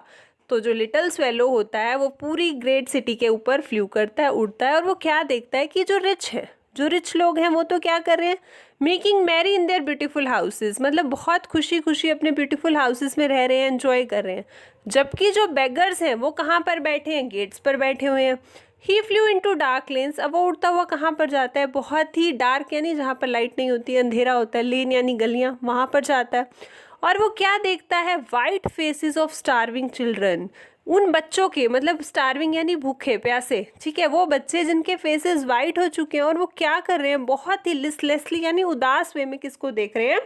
Speaker 1: तो जो लिटिल स्वेलो होता है वो पूरी ग्रेट सिटी के ऊपर फ्लू करता है, उड़ता है, और वो क्या देखता है कि जो रिच है, जो रिच लोग हैं, वो तो क्या कर रहे हैं, making merry in their beautiful houses, मतलब बहुत खुशी खुशी अपने ब्यूटीफुल हाउसेज में रह रहे हैं, एंजॉय कर रहे हैं। जबकि जो बेगर्स हैं वो कहाँ पर बैठे हैं, गेट्स पर बैठे हुए हैं। ही फ्लू इंटू डार्क लेन्स, अब वो उड़ता हुआ कहाँ पर जाता है, बहुत ही डार्क यानी जहाँ पर लाइट नहीं होती है, अंधेरा होता है, लेन यानी गलियाँ, वहाँ पर जाता है। और वो क्या देखता है, white faces of starving children, उन बच्चों के, मतलब स्टार्विंग यानी भूखे प्यासे, ठीक है, वो बच्चे जिनके फेसेस वाइट हो चुके हैं, और वो क्या कर रहे हैं, बहुत ही लिस्टलेसली यानी उदास वे में किसको देख रहे हैं,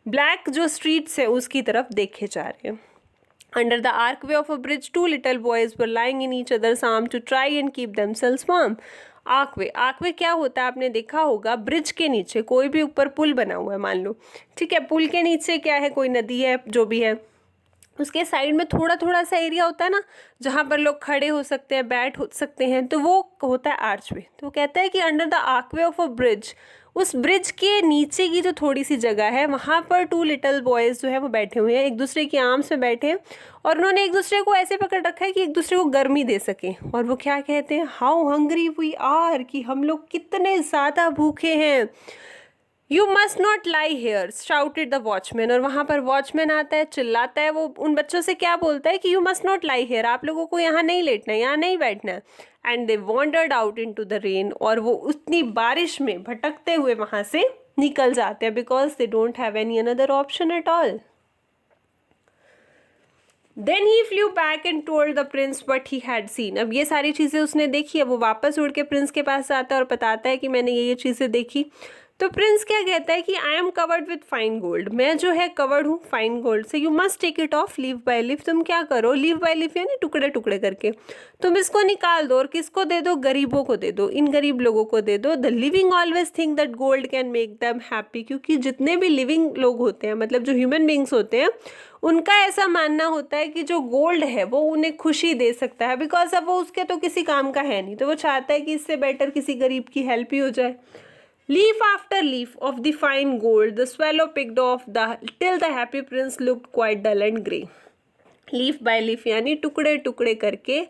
Speaker 1: ब्लैक जो स्ट्रीट्स है उसकी तरफ देखे जा रहे हैं। Under the archway of a bridge, two little boys were lying in each other's arms to try and keep themselves warm. आर्कवे क्या होता है, आपने देखा होगा, ब्रिज के नीचे, कोई भी ऊपर पुल बना हुआ है मान लो, ठीक है, पुल के नीचे क्या है, कोई नदी है, जो भी है, उसके साइड में थोड़ा थोड़ा सा एरिया होता है ना, जहाँ पर लोग खड़े हो सकते हैं, बैठ हो सकते हैं, तो वो होता है आर्चवे। तो वो कहता है कि under the archway of a bridge, उस ब्रिज के नीचे की जो थोड़ी सी जगह है, वहाँ पर टू लिटिल बॉयज़ जो है वो बैठे हुए हैं, एक दूसरे की आर्म्स में बैठे हैं, और उन्होंने एक दूसरे को ऐसे पकड़ रखा है कि एक दूसरे को गर्मी दे सकें। और वो क्या कहते हैं, हाउ हंग्री वी आर, कि हम लोग कितने ज़्यादा भूखे हैं। You must not lie here shouted the watchman, और वहाँ पर वॉचमैन आता है, चिल्लाता है, वो उन बच्चों से क्या बोलता है कि you must not lie here, आप लोगों को यहाँ नहीं लेटना है, यहाँ नहीं बैठना है। And they wandered out in to the rain, और वो उतनी बारिश में भटकते हुए वहाँ से निकल जाते हैं, because they don't have any another option at all. Then he flew back and told the prince what he had seen. अब ये सारी चीज़ें उसने देखी है, वो वापस उड़ के प्रिंस के पास आता है और बताता है कि मैंने ये चीज़ें देखी। तो प्रिंस क्या कहता है कि I am covered with fine gold, मैं जो है कवर्ड हूँ फाइन गोल्ड से, you must take it off leaf by leaf, तुम क्या करो, लीव बाय लीव यानी टुकड़े टुकड़े करके तुम इसको निकाल दो, और किसको दे दो, गरीबों को दे दो, इन गरीब लोगों को दे दो। The living always think that gold can make them happy, क्योंकि जितने भी लिविंग लोग होते हैं, मतलब जो ह्यूमन बींग्स होते हैं, उनका ऐसा मानना होता है कि जो गोल्ड है वो उन्हें खुशी दे सकता है, बिकॉज अब वो उसके तो किसी काम का है नहीं, तो वो चाहता है कि इससे बेटर किसी गरीब की हेल्प ही हो जाए। Leaf after leaf of the fine gold the swallow picked off till the happy prince looked quite dull and grey. Leaf by leaf यानी टुकड़े टुकड़े करके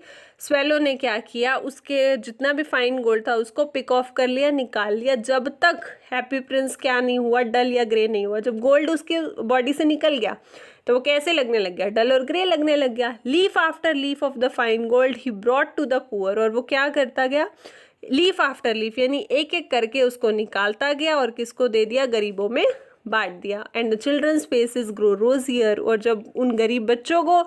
Speaker 1: स्वेलो ने क्या किया, उसके जितना भी फाइन गोल्ड था उसको पिक ऑफ कर लिया, निकाल लिया, जब तक हैप्पी प्रिंस क्या नहीं हुआ, डल या ग्रे नहीं हुआ। जब गोल्ड उसके बॉडी से निकल गया तो वो कैसे लगने लग गया, डल और ग्रे लगने लग गया। Leaf after leaf of the fine gold he brought to the poor, और वो क्या करता गया, लीफ आफ्टर लीफ यानी एक एक करके उसको निकालता गया और किसको दे दिया, गरीबों में बांट दिया। And the children's faces grow rosier, और जब उन गरीब बच्चों को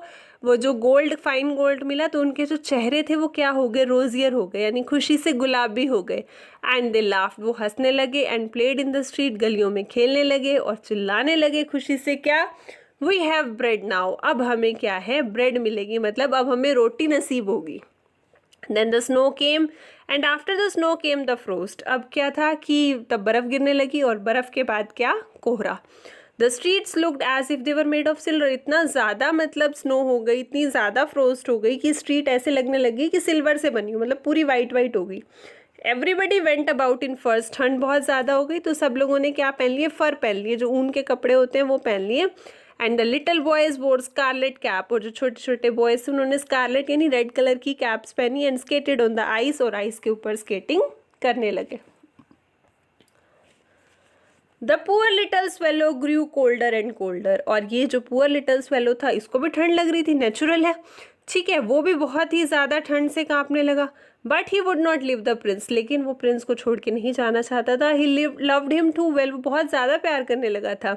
Speaker 1: वो जो गोल्ड फाइन गोल्ड मिला तो उनके जो चेहरे थे वो क्या हो गए, रोजियर हो गए, यानी खुशी से गुलाबी हो गए। एंड दे लाफ्ड, वो हंसने लगे, and played in the street, गलियों में खेलने लगे और चिल्लाने लगे खुशी से, क्या, वी हैव ब्रेड नाउ, अब हमें क्या है, ब्रेड मिलेगी, मतलब अब हमें रोटी नसीब होगी। Then the snow came and after the snow came the frost. अब क्या था कि तब बर्फ़ गिरने लगी और बर्फ़ के बाद क्या, कोहरा। The streets looked as if they were made of silver. इतना ज़्यादा मतलब स्नो हो गई, इतनी ज़्यादा फ्रोस्ट हो गई कि स्ट्रीट ऐसे लगने लगी कि सिल्वर से बनी हो, मतलब पूरी वाइट वाइट हो गई। एवरीबडी वेंट अबाउट इन फर्स, ठंड बहुत ज़्यादा हो गई तो सब लोगों ने क्या पहन लिए, फर पहन लिए, जो ऊन के कपड़े होते हैं वो पहन लिए। And the little boys wore scarlet cap, और जो छोटे छोटे बॉयज थे उन्होंने स्कारलेट यानी रेड कलर की कैप्स पहनी, and skated on the ice, और आइस के ऊपर स्केटिंग करने लगे। The poor little swallow grew colder and colder, और ये जो पुअर लिटल स्वेलो था इसको भी ठंड लग रही थी, नेचुरल है, ठीक है, वो भी बहुत ही ज़्यादा ठंड से कांपने लगा। But he would not live the Prince, लेकिन वो प्रिंस को छोड़ के नहीं जाना चाहता था। He loved him too well, वो बहुत ज़्यादा प्यार करने लगा था।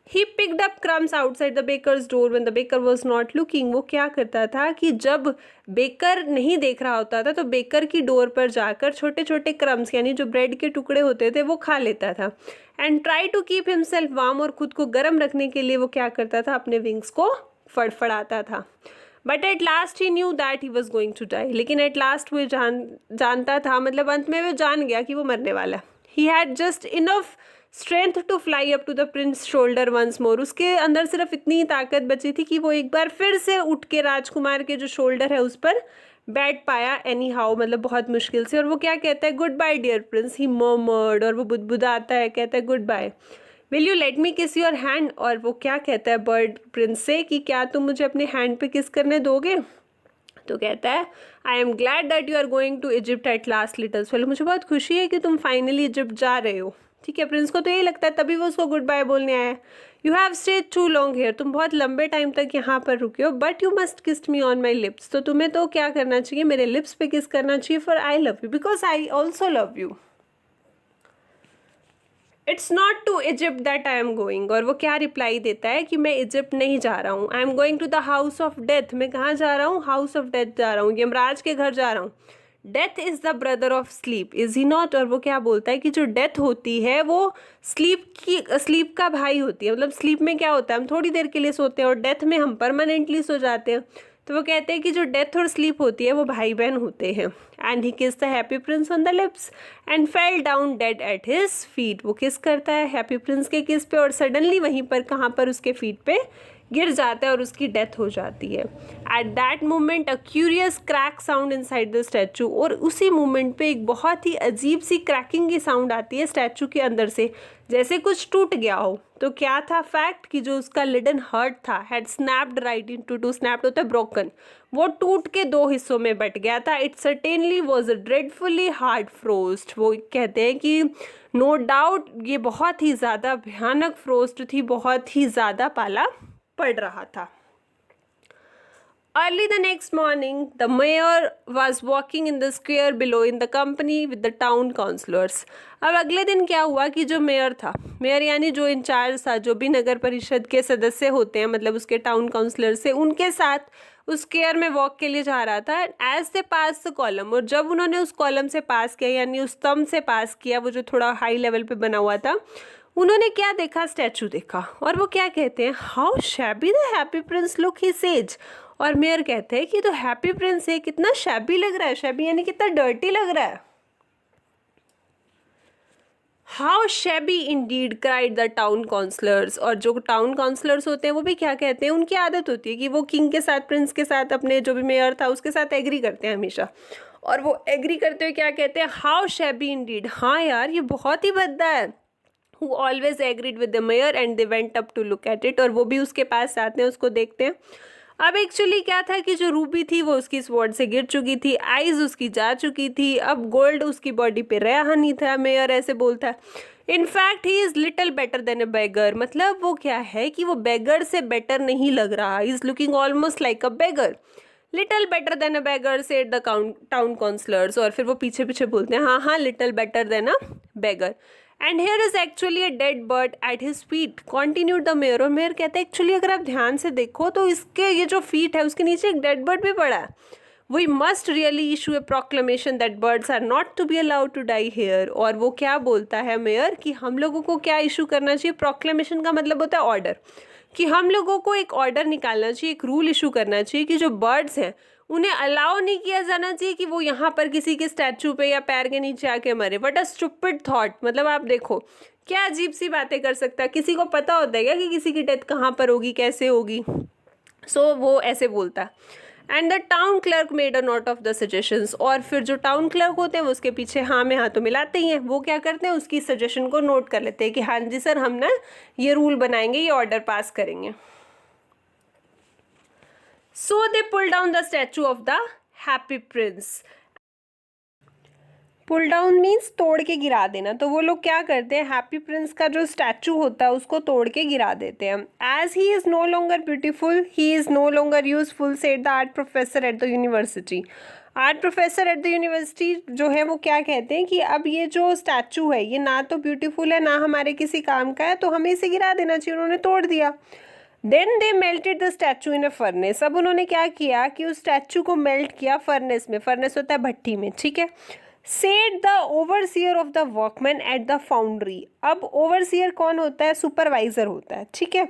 Speaker 1: He picked up crumbs outside the baker's door when the baker was not looking, वो क्या करता था कि जब बेकर नहीं देख रहा होता था तो बेकर की डोर पर जाकर छोटे छोटे क्रम्स यानी जो ब्रेड के टुकड़े होते थे वो खा लेता था। And try to keep himself warm, और खुद को गर्म रखने के लिए वो क्या करता था, अपने विंग्स को फड़फड़ाता था। But at last he knew that he was going to die, लेकिन एट लास्ट वो जानता था, मतलब अंत में वो जान गया कि वो मरने वाला है। He had just enough strength to fly up to the prince shoulder once more, उसके अंदर सिर्फ इतनी ताकत बची थी कि वो एक बार फिर से उठ के राजकुमार के जो शोल्डर है उस पर बैठ पाया, एनी हाउ, मतलब बहुत मुश्किल से। और वो क्या कहता है, goodbye dear prince, he murmured, और वो बुदबुदाता है, कहता है goodbye, will you let me kiss your hand, और वो क्या कहता है बर्ड प्रिंस से कि क्या तुम मुझे अपने हैंड पे किस करने दोगे। तो कहता है I am glad that you are going to Egypt at last little swallow, मुझे बहुत खुशी है कि तुम फाइनली इजिप्ट जा रहे हो, ठीक है। प्रिंस को तो यही लगता है, तभी वो उसको गुड बाय बोलने आया। You have stayed too long here, तुम बहुत लंबे टाइम तक यहाँ पर रुके हो, बट यू मस्ट किस मी ऑन माई लिप्स, तो तुम्हें तो क्या करना चाहिए, मेरे लिप्स पे किस करना चाहिए, for I love you because I also love you. It's not to Egypt that I am going, और वो क्या रिप्लाई देता है कि मैं इजिप्ट नहीं जा रहा हूँ, I am going to the house of death, मैं कहाँ जा रहा हूँ, हाउस ऑफ डेथ जा रहा हूँ, यमराज के घर जा रहा हूँ। Death is the brother of sleep, is he not, और वो क्या बोलता है कि जो डेथ होती है वो स्लीप का भाई होती है, मतलब स्लीप में क्या होता है, हम थोड़ी देर के लिए सोते हैं, और डेथ में हम परमानेंटली सो जाते हैं। तो वो कहते हैं कि जो डेथ और स्लीप होती है वो भाई बहन होते हैं। एंड ही किस the Happy Prince on the lips and fell down dead eight his feet, वो किस करता है हैप्पी प्रिंस के किस पे, और सडनली वहीं पर कहाँ पर उसके फीट पे गिर जाता है और उसकी डेथ हो जाती है। At that moment a curious crack sound inside the statue, और उसी मोमेंट पे एक बहुत ही अजीब सी क्रैकिंग की साउंड आती है स्टैचू के अंदर से, जैसे कुछ टूट गया हो। तो क्या था फैक्ट कि जो उसका लिडन हर्ट था had snapped right into two, snapped होता है ब्रोकन, वो टूट के दो हिस्सों में बट गया था। It certainly was a dreadfully hard frost, वो कहते हैं कि नो डाउट ये बहुत ही ज़्यादा भयानक फ्रोस्ट थी, बहुत ही ज़्यादा पाला पड़ रहा था। Early the next morning, the mayor was walking in the square below in the company with the town councillors. अब अगले दिन क्या हुआ कि जो मेयर था, मेयर यानी जो इंचार्ज था, जो भी नगर परिषद के सदस्य होते हैं, मतलब उसके टाउन काउंसलर से, उनके साथ उस स्क्वायर में वॉक के लिए जा रहा था। As they pass the column, और जब उन्होंने उस कॉलम से पास किया यानी उस स्तंभ से पास किया, वो जो थोड़ा हाई लेवल पे बना हुआ था, उन्होंने क्या देखा, स्टैचू देखा। और वो क्या कहते हैं, how shabby the Happy Prince look he says, और मेयर कहते हैं कि तो हैप्पी प्रिंस है, कितना शैबी लग रहा है, शैबी यानी कितना डर्टी लग रहा है। How shabby indeed cried the town councillors, और जो टाउन काउंसलर्स होते हैं वो भी क्या कहते हैं, उनकी आदत होती है कि वो किंग के साथ, प्रिंस के साथ, अपने जो भी मेयर था उसके साथ एग्री करते हैं हमेशा, और वो एग्री करते हुए क्या कहते हैं, हाउ शैबी इंडीड, हाँ यार ये बहुत ही भद्दा है। Who always agreed with the mayor and they went up to look at it, और वो भी उसके पास आते हैं, उसको देखते हैं। अब एक्चुअली क्या था कि जो रूबी थी वो उसकी स्वॉर्ड से गिर चुकी थी, आइज उसकी जा चुकी थी, अब गोल्ड उसकी बॉडी पे रहा नहीं था, मेयर ऐसे बोलता है। In fact he is little better than a beggar, मतलब वो क्या है कि वो बेगर से बेटर नहीं लग रहा, he is looking almost like a beggar, little better than a beggar said the town councillors, और फिर वो पीछे पीछे बोलते हैं हाँ हाँ little better than a beggar. And here is actually a dead bird at his feet, continued the mayor, और मेयर कहते हैं एक्चुअली अगर आप ध्यान से देखो तो इसके ये जो फीट है उसके नीचे एक डेड बर्ड भी पड़ा है। We must really issue a proclamation that birds are not to be allowed to die here, और वो क्या बोलता है मेयर कि हम लोगों को क्या इशू करना चाहिए, प्रोक्लेमेशन का मतलब होता है ऑर्डर, कि हम लोगों को एक ऑर्डर निकालना चाहिए, एक रूल इशू करना चाहिए कि जो बर्ड्स हैं उन्हें अलाउ नहीं किया जाना चाहिए कि वो यहाँ पर किसी के स्टैचू पे या पैर के नीचे आके मरे। व्हाट अ स्टूपिड थॉट, मतलब आप देखो क्या अजीब सी बातें कर सकता है, किसी को पता होता है क्या कि किसी की डेथ कहाँ पर होगी, कैसे होगी। सो वो ऐसे बोलता है। And the town clerk made a note of the suggestions, और फिर जो टाउन क्लर्क होते हैं वो उसके पीछे हाँ में हाँ तो मिलाते ही हैं, वो क्या करते हैं उसकी सजेशन को नोट कर लेते हैं कि हाँ जी सर हम ना ये रूल बनाएंगे, ये ऑर्डर पास करेंगे। So they pull down the statue of the Happy Prince. Pull down means तोड़ के गिरा देना। तो वो लोग क्या करते हैं, हैप्पी प्रिंस का जो स्टैचू होता है उसको तोड़ के गिरा देते हैं। As he is no longer beautiful he is no longer useful said the art professor at the university. Art professor at the university जो है वो क्या कहते हैं कि अब ये जो स्टैचू है ये ना तो ब्यूटीफुल है ना हमारे किसी काम का है, तो हमें इसे गिरा देना चाहिए। उन्होंने तोड़ दिया। Then they melted the statue in a furnace. अब उन्होंने क्या किया कि उस स्टैचू को मेल्ट किया फर्नेस में। फर्नेस होता है भट्टी में, ठीक है। Said the overseer of the workman at the foundry. अब ओवरसियर कौन होता है, सुपरवाइजर होता है, ठीक है।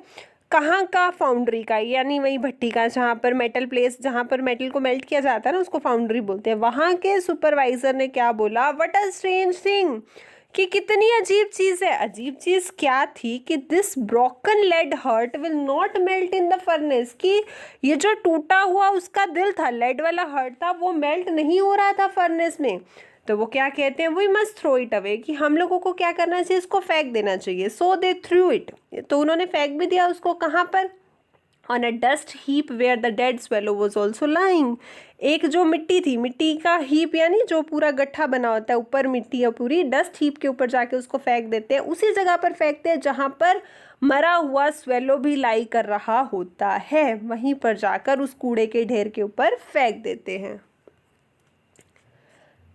Speaker 1: कहाँ का, फाउंड्री का, यानी वही भट्टी का जहाँ पर मेटल प्लेस, जहाँ पर मेटल को मेल्ट किया जाता है ना उसको फाउंड्री बोलते हैं। वहाँ के सुपरवाइजर ने क्या बोला, व्हाट अ स्ट्रेंज थिंग, कि कितनी अजीब चीज़ है। अजीब चीज़ क्या थी कि this broken lead heart will not melt in the furnace, कि ये जो टूटा हुआ उसका दिल था, लेड वाला हर्ट था, वो मेल्ट नहीं हो रहा था फर्नेस में। तो वो क्या कहते हैं, we must throw it away, कि हम लोगों को क्या करना चाहिए, इसको फेंक देना चाहिए। सो दे थ्रू इट, तो उन्होंने फेंक भी दिया उसको। कहाँ पर, on a dust heap where the dead swallow was also lying. एक जो मिट्टी थी, मिट्टी का हीप यानी जो पूरा गट्ठा बना होता है, ऊपर मिट्टी है पूरी, डस्ट हीप के ऊपर जाके उसको फेंक देते हैं। उसी जगह पर फेंकते हैं जहाँ पर मरा हुआ स्वेलो भी लाई कर रहा होता है, वहीं पर जाकर उस कूड़े के ढेर के ऊपर फेंक देते हैं।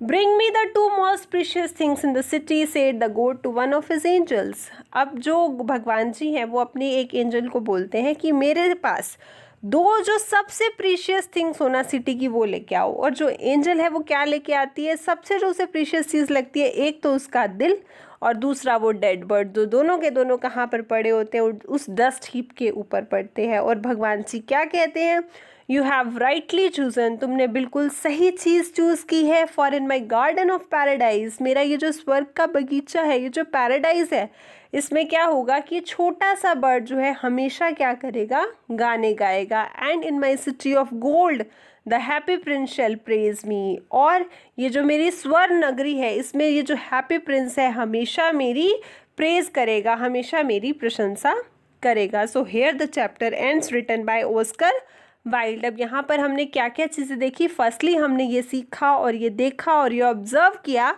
Speaker 1: Bring me the two most precious things in the city, said the goat to one of his angels. अब जो भगवान जी हैं वो अपने एक एंजल को बोलते हैं कि मेरे पास दो जो सबसे प्रीशियस थिंग्स होना सिटी की वो लेके आओ। और जो एंजल है वो क्या लेके आती है, सबसे जो उसे प्रीशियस चीज़ लगती है, एक तो उसका दिल और दूसरा वो डेड बर्ड, जो दोनों के दोनों कहाँ पर पड़े होते हैं, उस डस्ट हीप के ऊपर पड़ते हैं। और भगवान जी क्या कहते हैं, यू हैव राइटली चूजन, तुमने बिल्कुल सही चीज़ चूज़ की है। For in my garden of paradise, मेरा ये जो स्वर्ग का बगीचा है, ये जो पैराडाइज है, इसमें क्या होगा कि छोटा सा बर्ड जो है हमेशा क्या करेगा, गाने गाएगा। And in my city of gold the Happy Prince shall praise me, और ये जो मेरी स्वर्ण नगरी है इसमें ये जो हैप्पी प्रिंस है हमेशा मेरी प्रेज करेगा, हमेशा मेरी प्रशंसा करेगा। So here the chapter ends written by Oscar Wilde. अब यहाँ पर हमने क्या क्या चीज़ें देखी, फर्स्टली हमने ये सीखा और ये देखा और ये ऑब्जर्व किया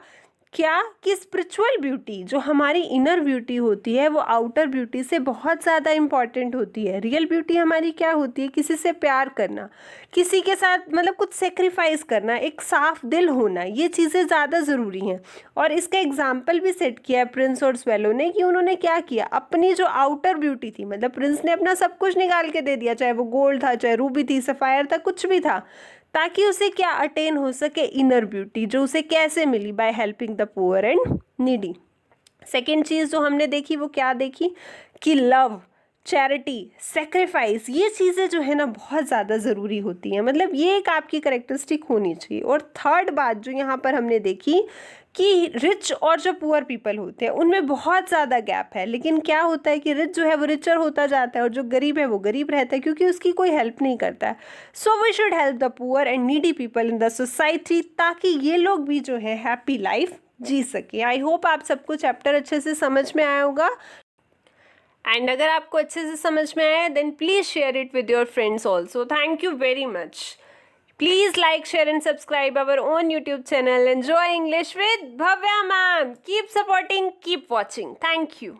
Speaker 1: क्या कि स्पिरिचुअल ब्यूटी जो हमारी इनर ब्यूटी होती है वो आउटर ब्यूटी से बहुत ज़्यादा इम्पॉर्टेंट होती है। रियल ब्यूटी हमारी क्या होती है, किसी से प्यार करना, किसी के साथ मतलब कुछ सेक्रीफाइस करना, एक साफ दिल होना, ये चीज़ें ज़्यादा ज़रूरी हैं। और इसका एग्जाम्पल भी सेट किया है प्रिंस और स्वेलो ने कि उन्होंने क्या किया, अपनी जो आउटर ब्यूटी थी, मतलब प्रिंस ने अपना सब कुछ निकाल के दे दिया, चाहे वो गोल्ड था, चाहे रूबी थी, सफ़ायर था, कुछ भी था, ताकि उसे क्या अटेन हो सके, इनर ब्यूटी, जो उसे कैसे मिली, by helping the poor and needy. Second चीज़ जो हमने देखी वो क्या देखी कि लव, चैरिटी, सेक्रीफाइस, ये चीज़ें जो है ना बहुत ज़्यादा ज़रूरी होती हैं, मतलब ये एक आपकी करेक्टरिस्टिक होनी चाहिए। और थर्ड बात जो यहाँ पर हमने देखी कि रिच और जो पुअर पीपल होते हैं उनमें बहुत ज़्यादा गैप है, लेकिन क्या होता है कि रिच जो है वो रिचर होता जाता है और जो गरीब है वो गरीब रहता है, क्योंकि उसकी कोई हेल्प नहीं करता है। So we should help the poor and needy people in the society, ताकि ये लोग भी जो है हैप्पी लाइफ जी सके। आई होप आप सबको चैप्टर अच्छे से समझ में आया होगा। एंड अगर आपको अच्छे से समझ में आया then please share it with your friends also. Thank you very much. Please like, share and subscribe our own YouTube channel. Enjoy English with Bhavya ma'am. Keep supporting, keep watching. Thank you.